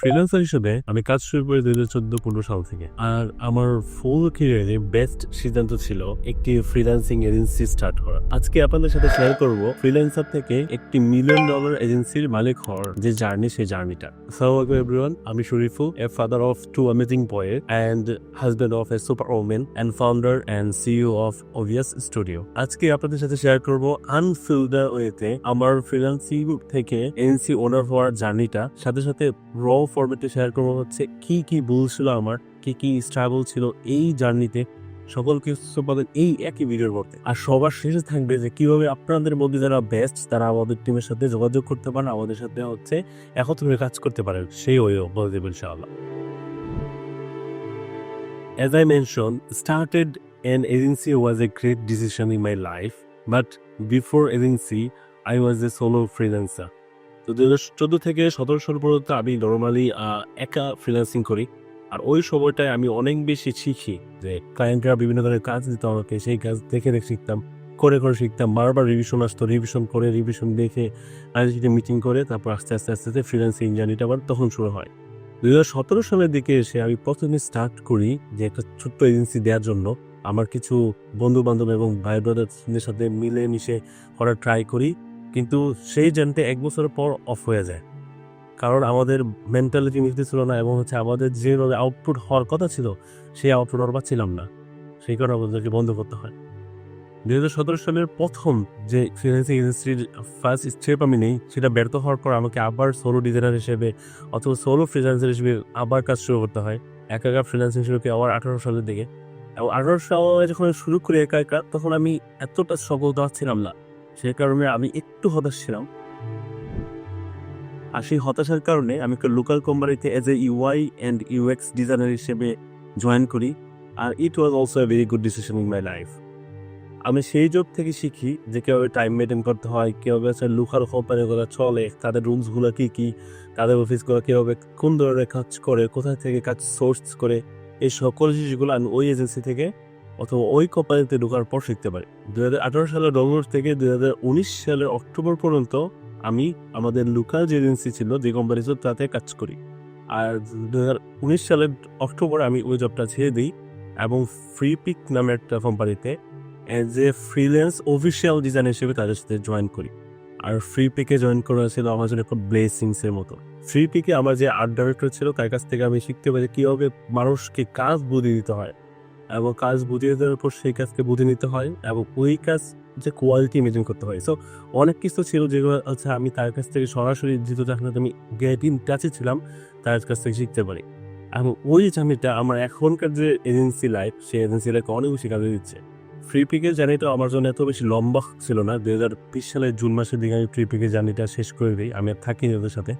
Freelancer হিসেবে আমি কাজ শুরু করি 2014-15 সাল থেকে। আর আমার ফুল ক্যারিয়ারে বেস্ট সিদ্ধান্ত ছিল একটি ফ্রিল্যান্সিং এজেন্সি স্টার্ট করা। আজকে আপনাদের সাথে শেয়ার করব ফ্রিল্যান্সার থেকে একটি $1 মিলিয়ন এজেন্সির মালিক হওয়ার যে জার্নি, সেই জার্নিটা। আসসালামু আলাইকুম এভরিওয়ান, আমি Shariful, a father of 2 amazing boys and husband of a super women and founder and CEO of obvious studio. আজকে আপনাদের সাথে শেয়ার করব আনফিল্টার ওয়েতে আমার ফ্রিল্যান্সিং থেকে এজেন্সি ওনার হওয়ার জার্নিটা, সাথে সাথে র ফরম্যাটে শেয়ার করবো হচ্ছে কি কি ভুল ছিল আমার, কি স্ট্রাগল ছিল এই জার্নিতে, সকল কিছু পাবেন এই একই ভিডিওর মধ্যে। আর সবার শেষে থাকবে যে কিভাবে আপনাদের মধ্যে যারা বেস্ট তারা আমাদের টিমের সাথে যোগাযোগ করতে পারেন, আমাদের সাথে হচ্ছে একত্রে কাজ করতে পারেন, সেই ওয়েও বলে দেবেন ইনশাআল্লাহ। As I mentioned, started an agency was a great decision in my life, but before agency, I was a solo freelancer. তো 2014 থেকে 17 সাল পর্যন্ত আমি নর্মালি একা ফ্রিল্যান্সিং করি। আর ওই সময়টায় আমি অনেক বেশি শিখি যে ক্লায়েন্টরা বিভিন্ন ধরনের কাজ দিত আমাকে, সেই কাজ দেখে শিখতাম, করে শিখতাম, বারবার রিভিশন আসতো, রিভিশন দেখে মিটিং করে তারপর আস্তে আস্তে ফ্রিল্যান্সিং জার্নিটা আবার তখন শুরু হয়। 2017 সালের দিকে এসে আমি প্রথমে স্টার্ট করি যে একটা ছোট্ট এজেন্সি দেওয়ার জন্য। আমার কিছু বন্ধু বান্ধব এবং ভাই ব্রাদারদের সাথে মিলে মিশে করার ট্রাই করি, কিন্তু সেই জার্নিতে 1 বছর পর অফ হয়ে যায়। কারণ আমাদের মেন্টালিটি মিলতে ছিল না, এবং হচ্ছে আমাদের যেভাবে আউটপুট হওয়ার কথা ছিল সেই আউটপুট আর পাচ্ছিলাম না, সেই কারণে আমাদেরকে বন্ধ করতে হয়। 2017 সালের প্রথম যে ফ্রিল্যান্সিং এজেন্সির ফার্স্ট স্টেপ আমি নেই, সেটা ব্যর্থ হওয়ার পর আমাকে আবার সোলো ডিজাইনার হিসেবে অথবা সোলো ফ্রিল্যান্সার হিসেবে আবার কাজ শুরু করতে হয়। একা ফ্রিল্যান্সিং শুরু করি আবার 18 সালের দিকে। এবং 18 সালে যখন শুরু করি একা, তখন আমি এতটা সফলতা পাচ্ছিলাম না, সে কারণে আমি একটু হতাশ ছিলাম। আর সেই হতাশার কারণে আমি একটা লোকাল কোম্পানিতে as a UI and UX designer হিসেবে জয়েন করি। আর it was also a very good decision in my life. আমি সেই জব থেকে শিখি যে কীভাবে টাইম মেনটেন করতে হয়, কীভাবে লোকাল কোম্পানিগুলো চলে, তাদের রুলসগুলো কী, তাদের অফিসগুলো কীভাবে কোন ধরনের কাজ করে, কোথায় থেকে কাজ সোর্স করে, এই সকল জিনিসগুলো আমি ওই এজেন্সি থেকে অথবা ওই কোম্পানিতে ঢোকার পর শিখতে পারি। 2018 সালের নভেম্বর থেকে 2019 সালের অক্টোবর পর্যন্ত আমি আমাদের লোকাল যে এজেন্সি ছিল, যে কোম্পানি ছিল, তাতে কাজ করি। আর 2019 সালের অক্টোবর আমি ওই জবটা ছেড়ে দিই এবং ফ্রি পিক নামে একটা কোম্পানিতে as a freelance official design হিসেবে তাদের সাথে জয়েন করি। আর ফ্রি পিকে জয়েন করা ছিল আমার জন্য একটা ব্লেসিংসের মতো। ফ্রি পিকে আমার যে আর্ট ডাইরেক্টর ছিল, তার কাছ থেকে আমি শিখতে পারি কীভাবে মানুষকে কাজ বুঝিয়ে দিতে হয়, এবং কাজ বুঝিয়ে দেওয়ার পর সেই কাজকে বুঝে নিতে হয়, এবং ওই কাজ যে কোয়ালিটি মেনটেন করতে হয়। সো অনেক কিছু ছিল যেগুলো হচ্ছে আমি তার কাছ থেকে সরাসরি, যেহেতু তখন আমি গেট ইন টাচে ছিলাম, তার কাছ থেকে শিখতে পারি। এবং ওই জার্নিটা আমার এখনকার যে এজেন্সি লাইফ, সেই এজেন্সি লাইফকে অনেক বেশি কাজে দিচ্ছে। ফ্রি পিকের জার্নিটা আমার জন্য এত বেশি লম্বা ছিল না। 2020 সালের জুন মাসের দিকে আমি ফ্রি পিকের জার্নিটা শেষ করে দিই, আমি আর থাকি ওদের সাথে।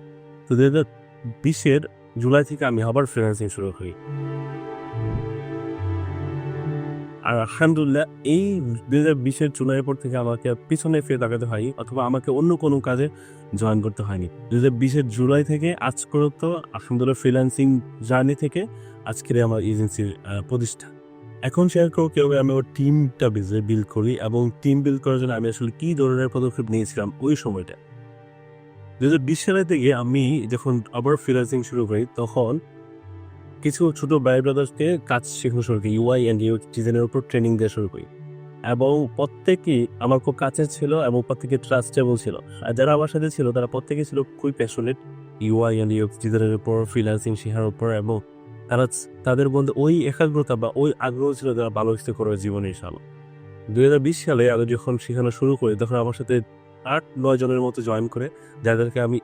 তো 2020 জুলাই থেকে আমি আবার ফ্রিল্যান্সিং শুরু করি। আর আলহামদুলিল্লাহ এই 2020 জুলাইয়ের পর থেকে আমাকে পিছনে ফিরে তাকাতে হয়নি, অথবা আমাকে অন্য কোনো কাজে জয়েন করতে হয়নি। 2020 জুলাই থেকে আজ পর্যন্ত আলহামদুলিল্লাহ ফ্রিল্যান্সিং জার্নি থেকে আজকের আমার এজেন্সির প্রতিষ্ঠা। এখন শেয়ার করবো কীভাবে আমি ওর টিমটা বিল্ড করি, এবং টিম বিল্ড করার জন্য আমি আসলে কী ধরনের পদক্ষেপ নিয়েছিলাম ওই সময়টা। 2020 সালের দিকে আমি যখন আবার ফ্রিল্যান্সিং শুরু করি, তখন কিছু ছোট ভাই ব্রাদার্সকে কাজ শেখানো শুরু করি, UI অ্যান্ড UX ডিজাইনের উপর ট্রেনিং দেওয়া শুরু করি, এবং প্রত্যেকেই আমার খুব কাছের ছিল এবং প্রত্যেকে ট্রাস্টেবল ছিল। আর যারা আমার সাথে ছিল তারা প্রত্যেকেই ছিল খুবই প্যাশনেট UI অ্যান্ড UX ডিজাইনের উপর, ফ্রিল্যান্সিং শেখার উপর, এবং তাদের মধ্যে ওই একাগ্রতা বা ওই আগ্রহ ছিল যারা ভালো কিছু করবে জীবনে ইনশাআল্লাহ। 2020 সালে আমি যখন শেখানো শুরু করি, তখন আমার সাথে 8-9 জনের মতো জয়েন করে, যাদেরকে আমি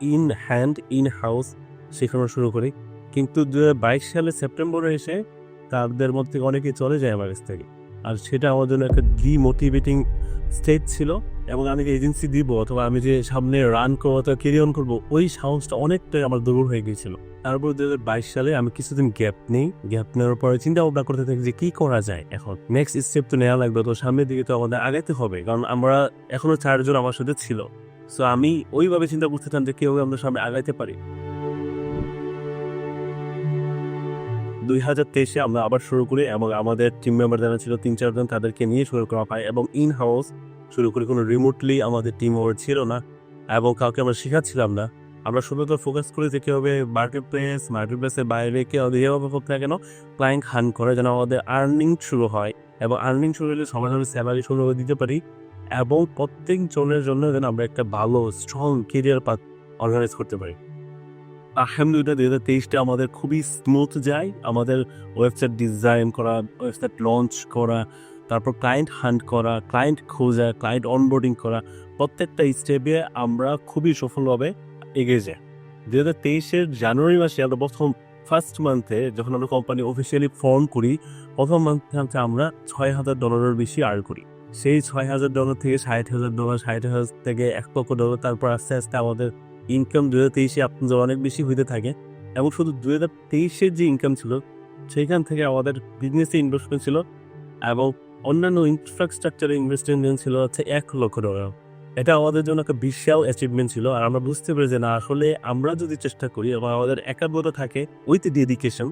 ইন হাউস শেখানো শুরু করি। কিন্তু 2022 সালে সেপ্টেম্বরে এসে তাদের মধ্যে থেকে অনেকেই চলে যায় আমার কাছ থেকে। আর সেটা আমার জন্য একটা ডিমোটিভেটিং স্টেজ ছিল, এবং আমি যে এজেন্সি দিব অথবা আমি যে সামনে রান করবো অথবা ক্যারি অন করবো, ওই সাহসটা অনেকটাই আমার দুর্বল হয়ে গিয়েছিল। তারপর 2022 সালে আমি কিছুদিন গ্যাপ নেওয়ার পরে চিন্তা ভাবনা করতে থাকি যে কী করা যায়, এখন নেক্সট স্টেপ তো নেওয়া লাগবে, তো সামনের দিকে তো আমাদের আগাইতে হবে, কারণ আমরা এখনো 4 জন আমার সাথে ছিল। সো আমি ওইভাবে চিন্তা করতেছিলাম যে কীভাবে আমরা সামনে আগাইতে পারি। 2023 আমরা আবার শুরু করি, এবং আমাদের টিম মেম্বার যারা ছিল 3-4 জন, তাদেরকে নিয়ে শুরু করা হয়, এবং ইন হাউস শুরু করি। কোনো রিমোটলি আমাদের টিম ওভার ছিল না, এবং কাউকে আমরা শেখাচ্ছিলাম না। আমরা শুধুমাত্র ফোকাস করি যে কীভাবে মার্কেট প্লেসের বাইরে কেউ যেভাবে হোক না কেন ক্লায়েন্ট হান্ট করে যেন আমাদের আর্নিং শুরু হয়, এবং আর্নিং শুরু হলে সবার জন্য স্যালারি শুরু করে দিতে পারি, এবং প্রত্যেক জনের জন্য যেন আমরা একটা ভালো স্ট্রং কেরিয়ার পাথ অর্গানাইজ করতে পারি। আলহামদুলিল্লাহ 2023টা আমাদের খুবই স্মুথ যায়। আমাদের ওয়েবসাইট ডিজাইন করা, ওয়েবসাইট লঞ্চ করা, তারপর ক্লায়েন্ট হান্ট করা, ক্লায়েন্ট খোঁজা, ক্লায়েন্ট অনবোর্ডিং করা, প্রত্যেকটা স্টেপে আমরা খুবই সফলভাবে এগিয়ে যাই। 2023-এর জানুয়ারি মাসে আমরা ফার্স্ট মান্থে যখন আমরা কোম্পানি অফিসিয়ালি ফর্ম করি, প্রথম মান্থে আমরা $6,000 বেশি আর্ন করি। সেই $6,000 থেকে $60,000, 60,000 থেকে $1,00,000, তারপর আস্তে আস্তে আমাদের ইনকাম 2023-এ আপনাদের অনেক বেশি হইতে থাকে, এবং শুধু 2023-এর যে ইনকাম ছিল সেইখান থেকে আমাদের বিজনেসে ইনভেস্টমেন্ট ছিল এবং অন্যান্য ইনফ্রাস্ট্রাকচারে ইনভেস্টমেন্ট ছিল হচ্ছে $1,00,000। এটা আমাদের জন্য একটা বিশাল অ্যাচিভমেন্ট ছিল। আর আমরা বুঝতে পারি যে না, আসলে আমরা যদি চেষ্টা করি এবং আমাদের একাগ্রতা থাকে with dedication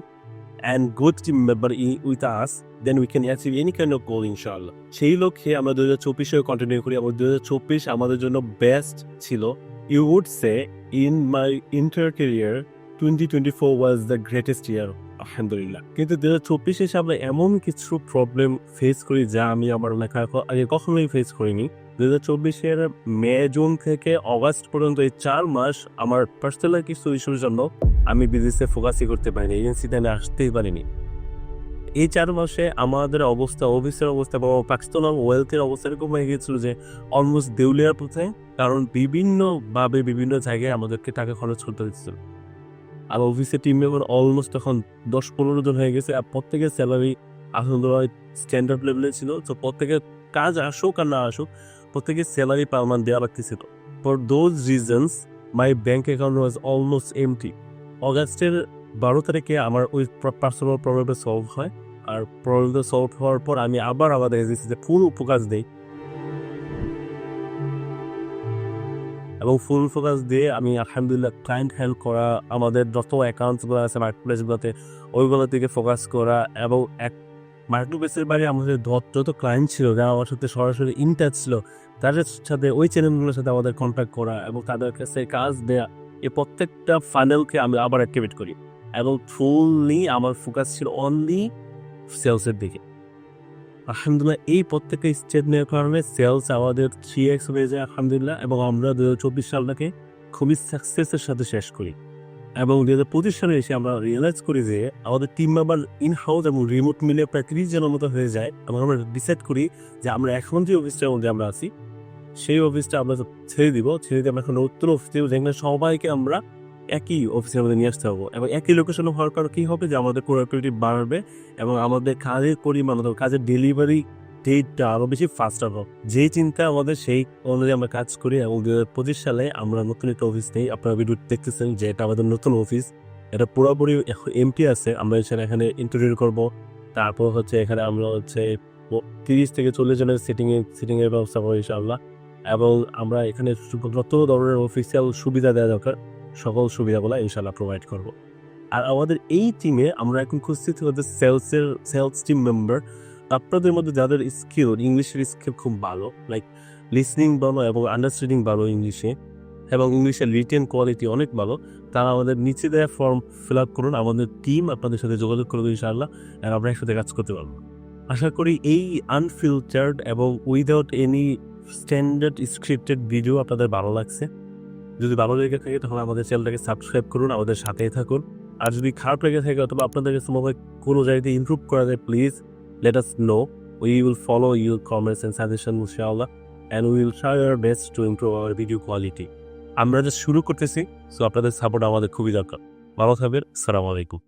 and good team member with us, then we can achieve any kind of goal ইনশাআল্লাহ। সেই লক্ষ্যে আমরা 2024-এও কন্টিনিউ করি এবং 2024 আমাদের জন্য বেস্ট ছিল। You would say in my entire career 2024 was the greatest year, আলহামদুলিল্লাহ। কিন্তু 2024 এসে আমরা এমন কিছু প্রবলেম ফেস করি যা আমি আমার লেখা আগে কখনোই ফেস করিনি। 2024-এর মে-জুন থেকে অগাস্ট পর্যন্ত এই 4 মাস আমার পার্সোনাল কিছু ইস্যুর জন্য আমি বিজনেসে ফোকাসই করতে পারিনি, এজেন্সিতে আমি আসতেই পারিনি। এই 4 মাসে আমাদের অবস্থা, অফিসের অবস্থা বা পাকিস্তান ওয়েলথের অবস্থা এরকম হয়ে গিয়েছিল যে অলমোস্ট দেউলিয়ার পথে, কারণ বিভিন্নভাবে বিভিন্ন জায়গায় আমাদেরকে টাকা খরচ করতে হচ্ছিল। আর অফিসের টিম মেম্বার অলমোস্ট এখন 10-15 জন হয়ে গেছে, আর প্রত্যেকের স্যালারি আলহামদুলিল্লাহ স্ট্যান্ডার্ড লেভেলে ছিল। তো প্রত্যেকের কাজ আসুক আর না আসুক, প্রত্যেকের স্যালারি পার মান্থ দেওয়া লাগতেছিল। For those reasons my bank account was almost empty. অগাস্টের 12 তারিখে আমার ওই পার্সোনাল প্রবলেমটা সলভ হয়, আর প্রবলেমটা সলভ হওয়ার পর আমি আবার আমাদের এজেন্সিতে ফুল ফোকাস দিই, এবং ফুল ফোকাস দিয়ে আমি আলহামদুলিল্লাহ ক্লায়েন্ট হেল্প করা, আমাদের যত অ্যাকাউন্টসগুলো আছে মার্কেট প্লেসগুলোতে ওইগুলোর দিকে ফোকাস করা, এবং মার্কেট প্লেসের বাইরে আমাদের যত ক্লায়েন্ট ছিল যারা আমার সাথে সরাসরি ইন টাচ ছিল, তাদের সাথে ওই চ্যানেলগুলোর সাথে আমাদের কন্ট্যাক্ট করা এবং তাদের কাছে কাজ দেয়া, এই প্রত্যেকটা ফানেলকে আমি আবার অ্যাক্টিভেট করি, এবং ফুললি আমার ফোকাস ছিল অনলি সেলসের দিকে। আলহামদুলিল্লাহ এই প্রত্যেকটা স্টেপ নেওয়ার কারণে সেলস আমাদের 3x হয়ে যায় আলহামদুলিল্লাহ, এবং আমরা 2024 সালটাকে খুবই সাকসেসের সাথে শেষ করি। এবং 2025 সালে এসে আমরা রিয়েলাইজ করি যে আমাদের টিম মেম্বার ইন হাউস এবং রিমোট মিলে প্রায় 30 জনের মতো হয়ে যায়, এবং আমরা ডিসাইড করি যে আমরা এখন যে অফিসটার মধ্যে আমরা আছি সেই অফিসটা আমরা ছেড়ে দিয়ে আমরা এখন নতুন অফিস দিব, যেখানে সবাইকে আমরা একই অফিসের মধ্যে নিয়ে আসতে হবো, এবং একই লোকেশনে হওয়ার কারণে কী হবে যে আমাদের প্রোডাক্টিভিটি বাড়বে এবং আমাদের কাজের পরিমাণ অথবা কাজের ডেলিভারি ডেটটা আরও বেশি ফাস্ট হবে। যেই চিন্তা আমাদের সেই অনুযায়ী আমরা কাজ করি, এবং 2025 সালে আমরা নতুন একটা অফিস নেই। আপনারা ভিডিও দেখতেছেন যে এটা আমাদের নতুন অফিস, এটা পুরোপুরি এমটি আছে। আমরা এখানে ইন্টারভিউ করবো, তারপর হচ্ছে এখানে আমরা 30 থেকে 40 জনের সিটিংয়ের ব্যবস্থা করবো ইনশাআল্লাহ, এবং আমরা এখানে যত ধরনের অফিসিয়াল সুবিধা দেওয়া দরকার সকল সুবিধাগুলো ইনশাআল্লাহ প্রোভাইড করব। আর আমাদের এই টিমে আমরা এখন খুঁজছি হচ্ছে সেলস টিম মেম্বার। আপনাদের মধ্যে যাদের ইংলিশের স্কিল খুব ভালো, লাইক লিসনিং ভালো এবং আন্ডারস্ট্যান্ডিং ভালো ইংলিশে, এবং ইংলিশের রিটেন কোয়ালিটি অনেক ভালো, তারা আমাদের নিচে দেওয়া ফর্ম ফিল আপ করুন। আমাদের টিম আপনাদের সাথে যোগাযোগ করবে ইনশাআল্লাহ, আর আমরা একসাথে কাজ করতে পারবো। আশা করি এই আনফিল্টার্ড এবং without any standard scripted video আপনাদের ভালো লাগছে। যদি ভালো লেগে থাকে তাহলে আমাদের চ্যানেলটাকে সাবস্ক্রাইব করুন, আমাদের সাথেই থাকুন। আর যদি খারাপ লেগে থাকে অথবা আপনাদের কাছে মনে হয় কোনো জায়গাতে ইমপ্রুভ করা যায়, please let us know. We will follow your comments and suggestions inshallah, and we will try our best to improve our video quality. আমরা জাস্ট শুরু করতেছি, সো আপনাদের সাপোর্ট আমাদের খুবই দরকার। ভালো থাকবেন, আসসালামু আলাইকুম।